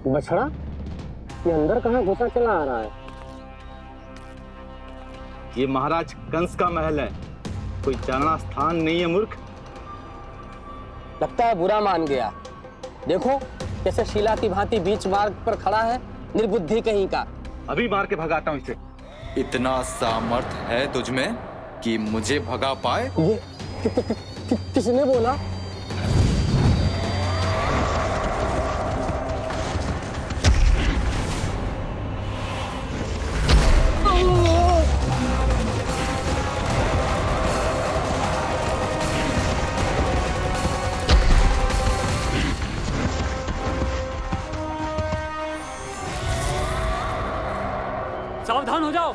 बछड़ा ये अंदर कहाँ घुसा चला आ रहा है? ये महाराज कंस का महल है, कोई जाना स्थान नहीं है मूर्ख। लगता है बुरा मान गया। देखो कैसे शीला की भांति बीच मार्ग पर खड़ा है, निर्बुद्धि कहीं का। अभी मार के भगाता हूँ इसे। इतना सामर्थ है तुझ में कि मुझे भगा पाए? ये किसने बोला? सावधान हो जाओ।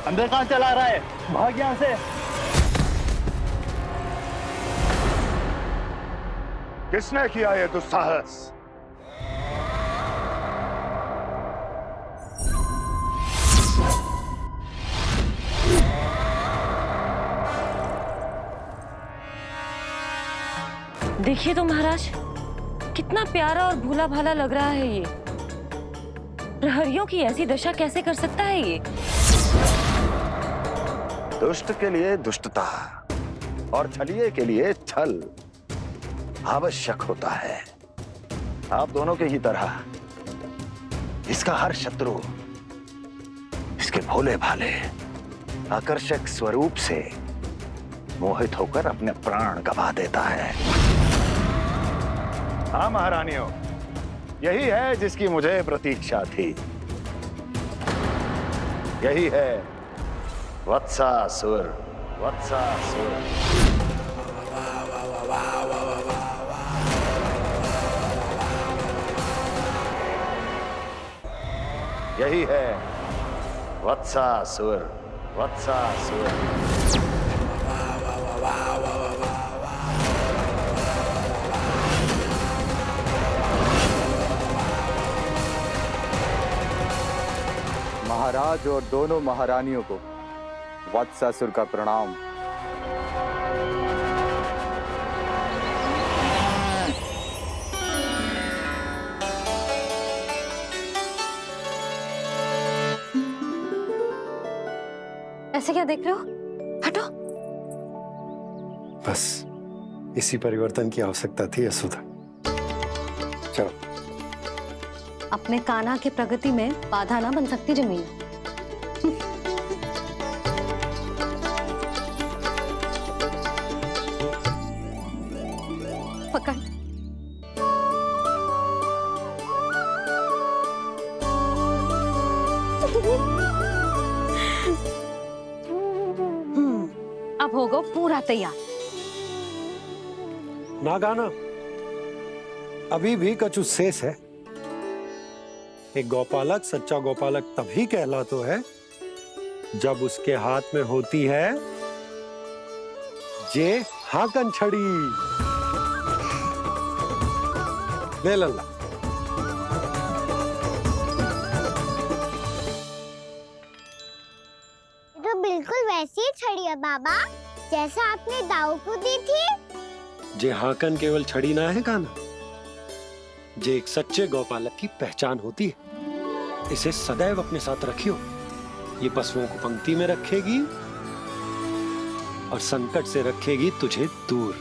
अंदर कहाँ चला रहा है? भाग यहाँ से। किसने किया ये दुस्साहस? देखिए तो महाराज, कितना प्यारा और भोला भाला लग रहा है ये। प्रहरियों की ऐसी दशा कैसे कर सकता है ये? दुष्ट के लिए दुष्टता और छलिए के लिए छल आवश्यक होता है। आप दोनों के ही तरह इसका हर शत्रु इसके भोले भाले आकर्षक स्वरूप से मोहित होकर अपने प्राण गंवा देता है। हाँ महारानियों, यही है जिसकी मुझे प्रतीक्षा थी। यही है वत्सासुर। वत्सासुर यही है वत्सासुर। वत्सासुर महाराज और दोनों महारानियों को वत्सासुर का प्रणाम। ऐसे क्या देख रहे हो? हटो। बस इसी परिवर्तन की आवश्यकता थी यशोदा। चलो। अपने कान्हा के प्रगति में बाधा ना बन सकती जमीन। पकड़। अब होगा पूरा तैयार। ना गाना, अभी भी कछु शेष है। एक गौपालक सच्चा गौपालक तभी कहलाता है जब उसके हाथ में होती है जे हाकन छड़ी। ले लल्ला। तो बिल्कुल वैसी ही छड़ी है बाबा, जैसा आपने दाऊ को दी थी। जे हाकन केवल छड़ी ना है काना, जे एक सच्चे गौपालक की पहचान होती है। इसे सदैव अपने साथ रखियो। ये पशुओं को पंक्ति में रखेगी और संकट से रखेगी तुझे दूर,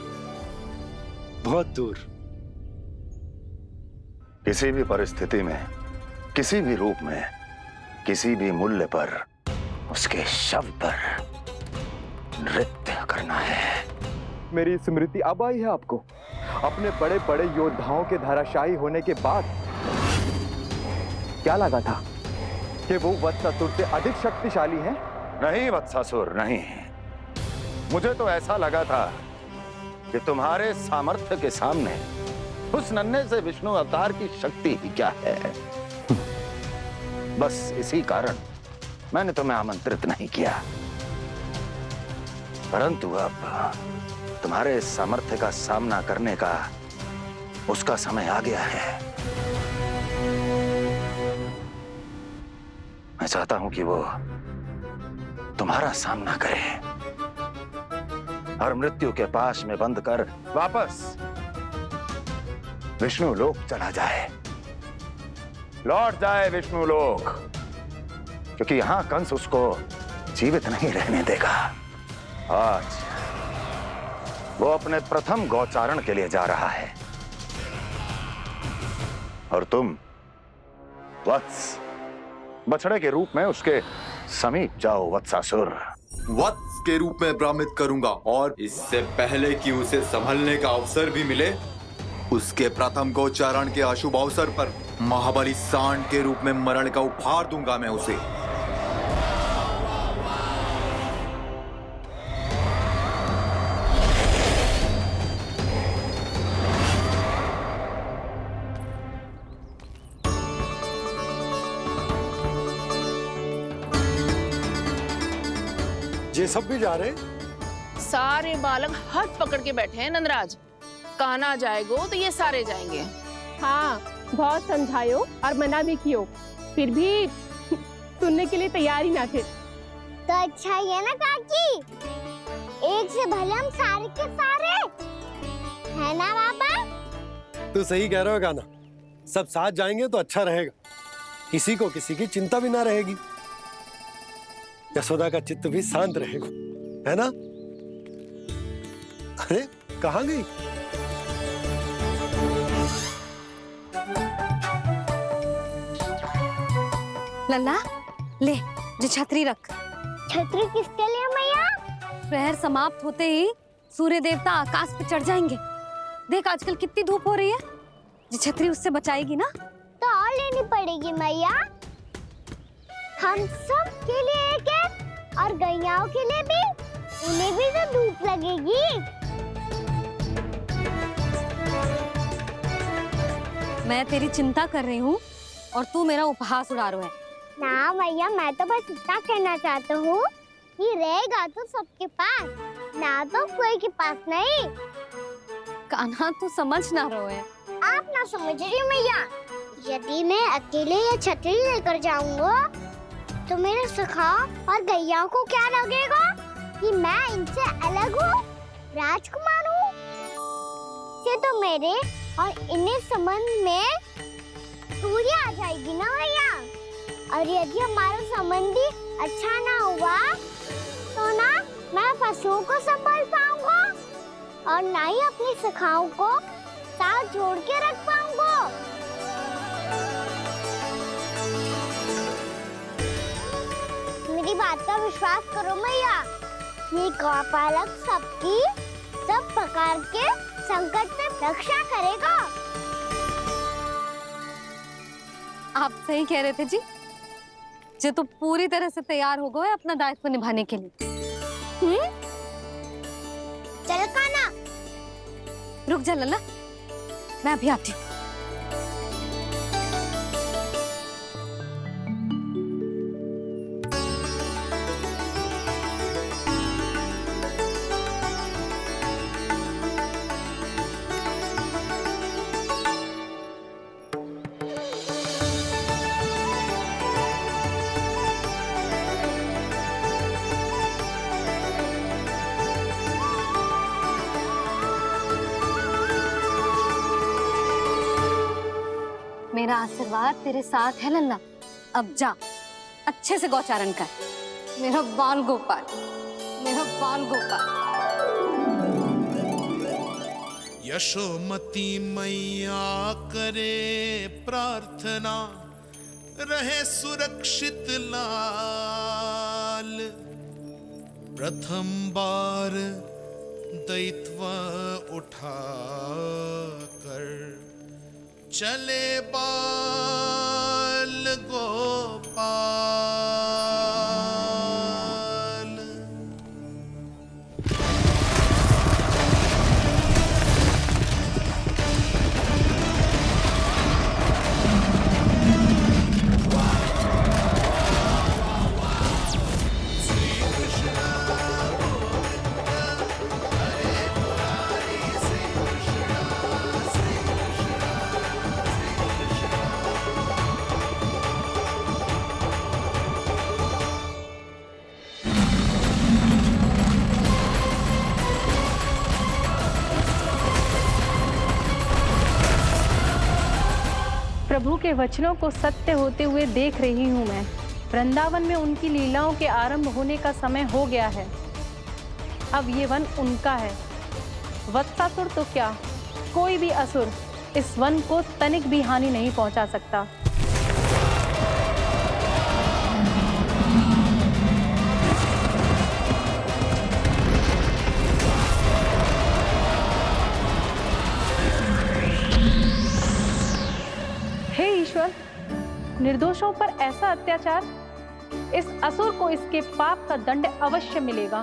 बहुत दूर। किसी भी परिस्थिति में, किसी भी रूप में, किसी भी मूल्य पर उसके शव पर नृत्य करना है। मेरी स्मृति अब आई है आपको? अपने बड़े बड़े योद्धाओं के धराशायी होने के बाद क्या लगा था कि वो वत्सासुर से अधिक शक्तिशाली हैं? नहीं वत्सासुर, नहीं। मुझे तो ऐसा लगा था कि तुम्हारे सामर्थ्य के सामने उस नन्हे से विष्णु अवतार की शक्ति ही क्या है। बस इसी कारण मैंने तुम्हें आमंत्रित नहीं किया। परंतु अब तुम्हारे सामर्थ्य का सामना करने का उसका समय आ गया है। मैं चाहता हूं कि वो तुम्हारा सामना करे और मृत्यु के पास में बंद कर वापस विष्णु लोक चला जाए, लौट जाए विष्णु लोक, क्योंकि यहां कंस उसको जीवित नहीं रहने देगा। आज वो अपने प्रथम गौचारण के लिए जा रहा है और तुम वत्स बछड़े के रूप में उसके समीप जाओ वत्सासुर। वत्स के रूप में भ्रमित करूंगा और इससे पहले कि उसे संभलने का अवसर भी मिले, उसके प्रथम गोचारण के अशुभ अवसर पर महाबली सांड के रूप में मरण का उपहार दूंगा मैं उसे। ये सब भी जा रहे? सारे बालक हाथ पकड़ के बैठे हैं नंदराज। कान्हा जाएगो तो ये सारे जाएंगे। हाँ, बहुत समझायो और मना भी कियो, फिर भी सुनने के लिए तैयार ही ना थे। तो अच्छा ही है ना काकी, एक से भले हम सारे के सारे, है ना बाबा? तू सही कह रहे हो कान्हा, सब साथ जाएंगे तो अच्छा रहेगा, किसी को किसी की चिंता भी ना रहेगी, यशोदा का चित्त भी शांत रहेगा, है ना? अरे कहाँ गई? लल्ला ले, जो छतरी रख। छतरी किसके लिए मैया? प्रहर समाप्त होते ही सूर्य देवता आकाश पे चढ़ जाएंगे। देख आजकल कितनी धूप हो रही है, जो छतरी उससे बचाएगी ना। तो और लेनी पड़ेगी मैया, हम सब के लिए एक एक और गैयाओं के लिए भी, उन्हें भी तो धूप लगेगी। मैं तेरी चिंता कर रही हूँ और तू मेरा उपहास उड़ा रहा है। ना भैया, मैं तो बस इतना कहना चाहता हूँ कि रहेगा तो सबके पास, ना तो कोई के पास नहीं। कान्हा तू समझ ना रहो है। आप ना समझ रही मैया, यदि मैं अकेले ये छतरी लेकर जाऊंगा तो मेरे सखा और गैया को क्या लगेगा कि मैं इनसे अलग हूँ, राजकुमार हूँ। ये तो मेरे और इन्हें संबंध में दूरी आ जाएगी ना भैया। और यदि हमारा संबंध ही अच्छा ना हुआ तो ना मैं पशुओं को संभाल पाऊंगा और ना ही अपनी सखाओं को साथ जोड़ के रख पाऊंगा। मेरी बात का विश्वास करो मैया, ये गौपालक सबकी सब प्रकार के संकट से रक्षा करेगा। आप सही कह रहे थे जी, जो तो पूरी तरह से तैयार हो गए अपना दायित्व निभाने के लिए। चल कान्हा, रुक जा लल्ला, मैं अभी आती हूँ। मेरा आशीर्वाद तेरे साथ है लल्ला। अब जा, अच्छे से गौचारण कर। मेरा बाल गोपाल, मेरा बाल गोपाल। यशोमती मैया करे प्रार्थना, रहे सुरक्षित लाल। प्रथम बार दैत्व उठा कर चले बाल गोपाल। प्रभु के वचनों को सत्य होते हुए देख रही हूँ मैं। वृंदावन में उनकी लीलाओं के आरंभ होने का समय हो गया है। अब ये वन उनका है। वत्सासुर तो क्या, कोई भी असुर इस वन को तनिक भी हानि नहीं पहुंचा सकता। हे ईश्वर, निर्दोषों पर ऐसा अत्याचार, इस असुर को इसके पाप का दंड अवश्य मिलेगा।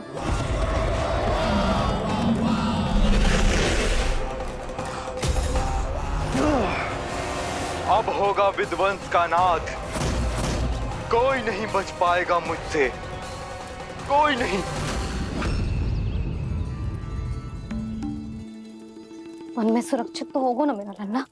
अब होगा विध्वंस का नाद। कोई नहीं बच पाएगा मुझसे, कोई नहीं। वन में सुरक्षित तो होगा ना मेरा लल्ला?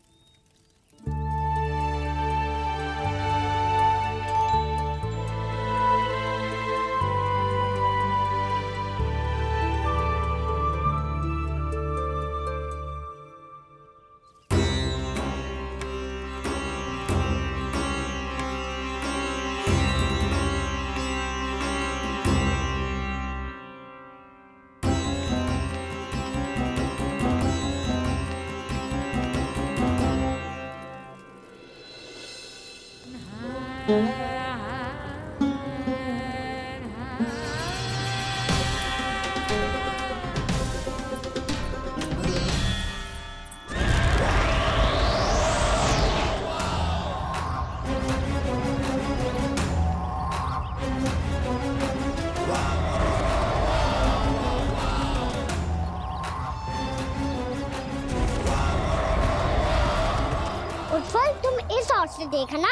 उत्पल, तुम इस ओर से देखना,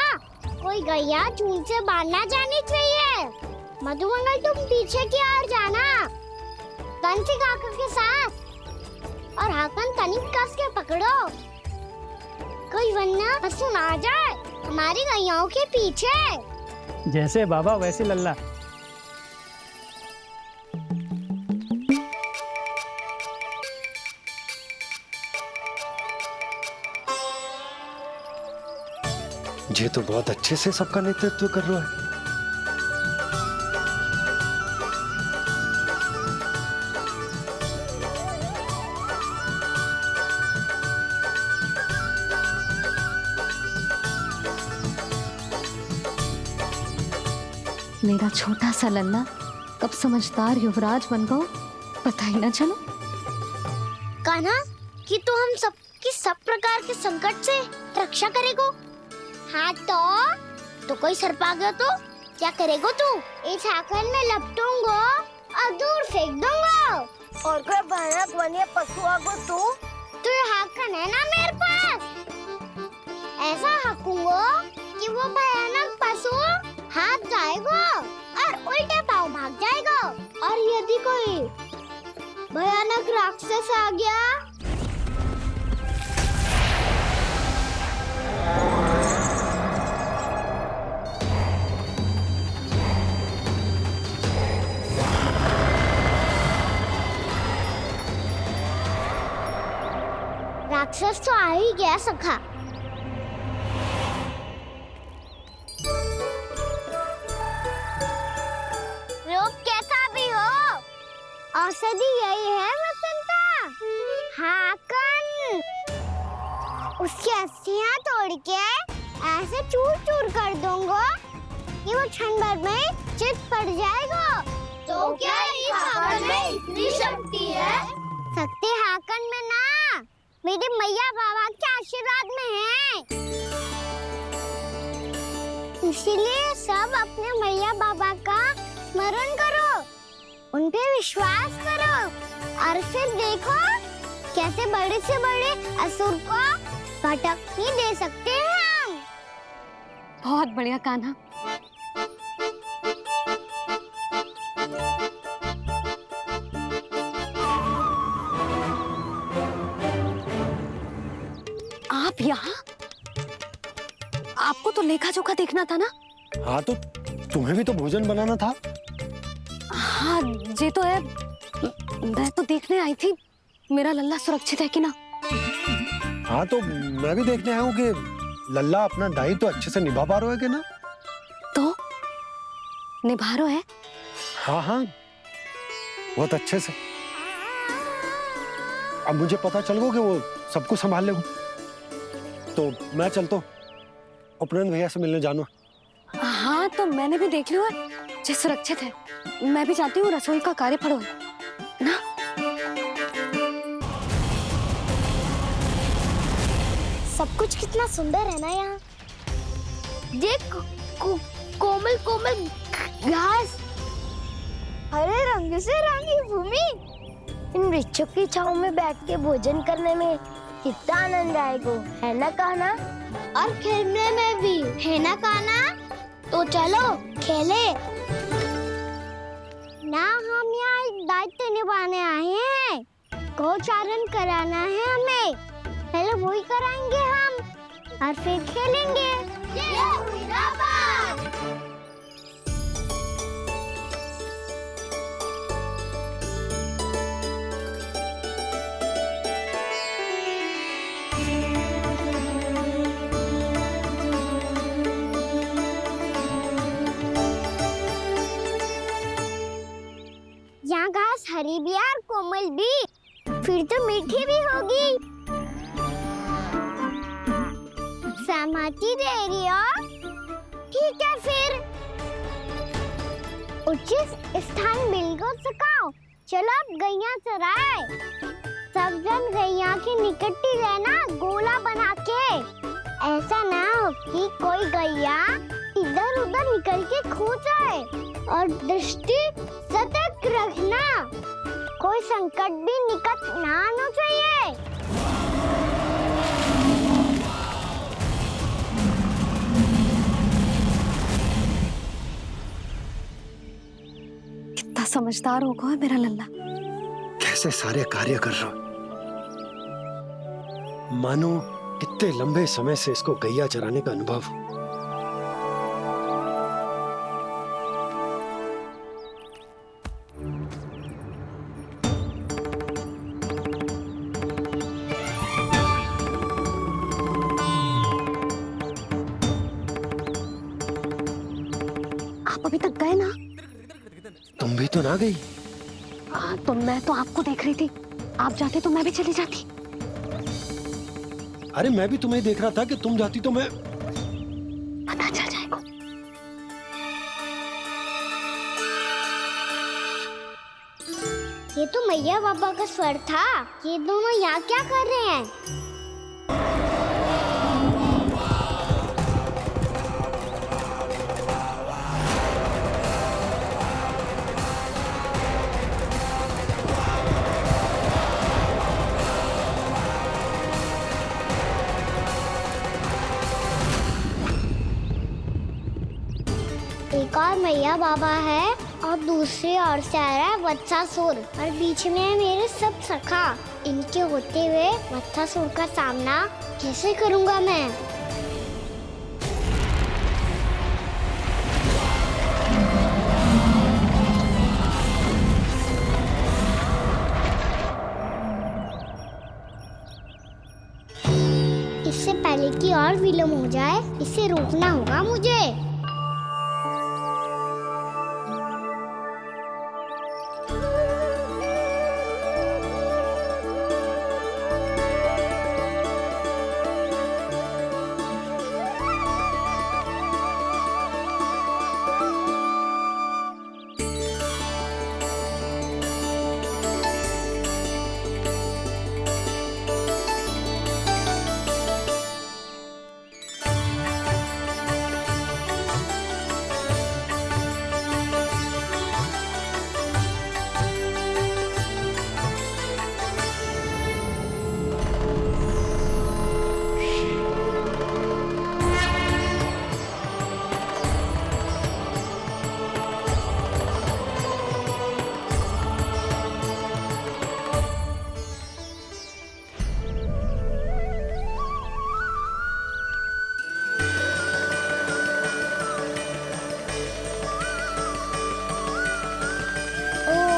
कोई गैया चून से बाहर ना जानी चाहिए। मधुमंगल, तुम पीछे की ओर जाना, कंसी काका के साथ। और हाकन तनिक कस के पकड़ो, कोई वरना पशु ना आ जाए हमारी गैयाओं के पीछे। जैसे बाबा वैसे लल्ला। ये तो बहुत अच्छे से सबका नेतृत्व कर रहा है। मेरा छोटा सा लल्ला कब समझदार युवराज बन गो, पता ही ना चलो। कान्हा, कि तो हम सबकी सब प्रकार के संकट से रक्षा करेगो। हाँ तो कोई सर्प आ गया तो क्या करेगो तू? इस हाकन में लपटूंगा और दूर फेंक दूंगा। और कोई भयानक वन्य पशु आगो तो ये हाकन है ना मेरे पास, ऐसा हाकूंगा कि वो भयानक पशु हाथ जाएगा और उल्टे पाँव भाग जाएगा। और यदि कोई भयानक राक्षस आ गया राक्षस तो आ ही गया सखा। रोग कैसा भी हो, औषधि यही है वसंता। हाकन उसकी अस्थियां तोड़ के ऐसे चूर चूर कर दूंगा कि वो क्षण भर में चित पड़ जाएगा। तो क्या इस हाकन में इतनी शक्ति है? शक्ति हाकन में ना, मेरे मैया बाबा के आशीर्वाद में है। इसीलिए सब अपने मैया बाबा का स्मरण करो, उन पे विश्वास करो और फिर देखो कैसे बड़े से बड़े असुर को भटकने दे सकते हैं हम। बहुत बढ़िया कान्हा। आप यहाँ? आपको तो लेखा जोखा देखना था ना? हाँ तो तुम्हें भी तो भोजन बनाना था। हाँ ये तो है, मैं तो देखने आई थी मेरा लल्ला सुरक्षित है कि ना। हाँ तो मैं भी देखने आया हूँ कि लल्ला अपना दायित्व तो अच्छे से निभा पा रहे हो कि ना? तो निभा रहे है? हाँ हाँ, बहुत अच्छे से। अब मुझे पता चल गया कि वो सब कुछ संभाल लेगा, तो मैं चलता हूँ, उपनंद भैया से मिलने जानो। हाँ, तो मैंने भी देख लिया है, जो सुरक्षित है। मैं भी चाहती हूँ रसोई का कार्य पड़ो ना। सब कुछ कितना सुंदर है ना यहाँ। देख कोमल कोमल घास, हरे रंग से रंगी भूमि। इन वृक्षों की छांव में बैठ के भोजन करने में कितना आनंद आएगा, है ना कान्हा? और खेलने में भी, है ना कान्हा? तो चलो खेले ना। हम यहाँ एक दायित्व निभाने आए हैं, गौचारण कराना है हमें। पहले वही कराएंगे हम और फिर खेलेंगे। ये हुई ना बात। यहाँ घास हरी भी और कोमल भी, फिर तो मीठी भी होगी। सहमति दे रही हो? ठीक है फिर उचित स्थान मिलकर सकाओ। चलो अब गैया चराए। सब जन गैया के निकट ही रहना, गोला बना के। ऐसा ना हो कि कोई गैया इधर उधर निकल के खो जाए। और दृष्टि सतर्क रखना, कोई संकट भी निकट ना आना चाहिए। कितना समझदार होगा है मेरा लल्ला। कैसे सारे कार्य कर रहा, मानो कितने लंबे समय से इसको गैया चराने का अनुभव। आप अभी तक गए ना? तुम भी तो ना गई। तो मैं तो आपको देख रही थी, आप जाते तो मैं भी चली जाती। अरे मैं भी तुम्हें देख रहा था कि तुम जाती तो मैं। पता चल जाएगा। ये तो मैया बाबा का स्वर था। ये दोनों यहाँ क्या कर रहे हैं? एक और मैया बाबा है और दूसरी ओर से आ रहा है वत्सासुर, और बीच में है मेरे सब सखा। इनके होते हुए वत्सासुर का सामना कैसे करूंगा मैं? इससे पहले कि और विलम्ब हो जाए, इसे रोकना होगा मुझे।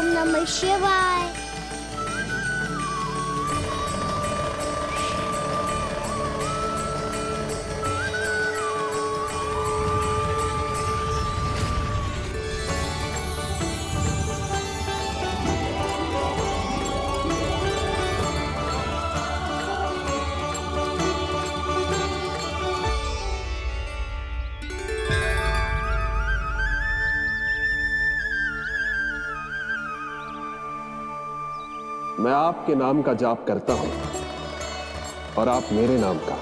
नमः शिवाय। मैं आपके नाम का जाप करता हूं और आप मेरे नाम का।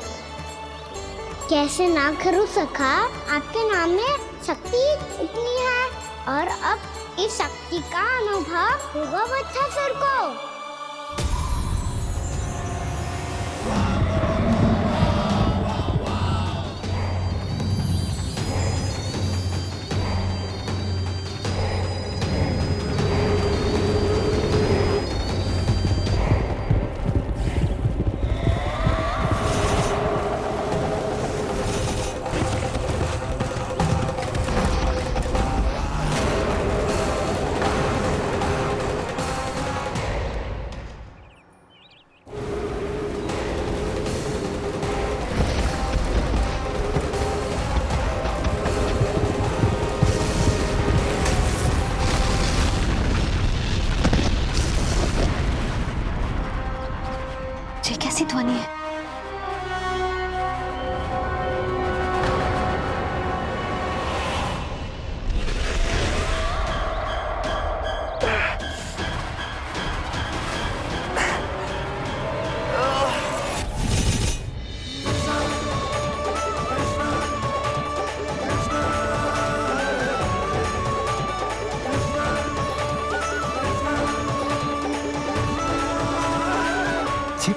कैसे ना करूं सखा, आपके नाम में शक्ति इतनी है और अब इस शक्ति का अनुभव होगा वत्सासुर को। ये कैसी ध्वनि है?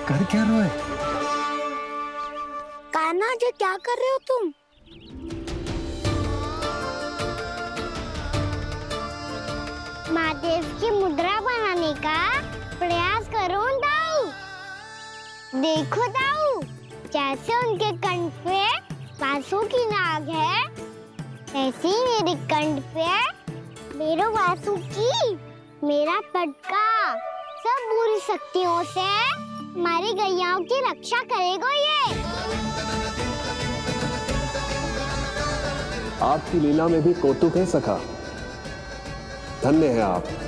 कर क्या रहे हो? कान्हा जी क्या कर रहे हो तुम? महादेव की मुद्रा बनाने का प्रयास करो दाऊ। देखो दाऊ, जैसे उनके कंठ पे वासु की नाग है, ऐसे ही मेरे कंठ पे मेरो वासु की मेरा पटका सब बुरी शक्तियों से हमारी गैयाओं की रक्षा करेगा ये। आपकी लीला में भी कौतुक है सखा। धन्य है आप।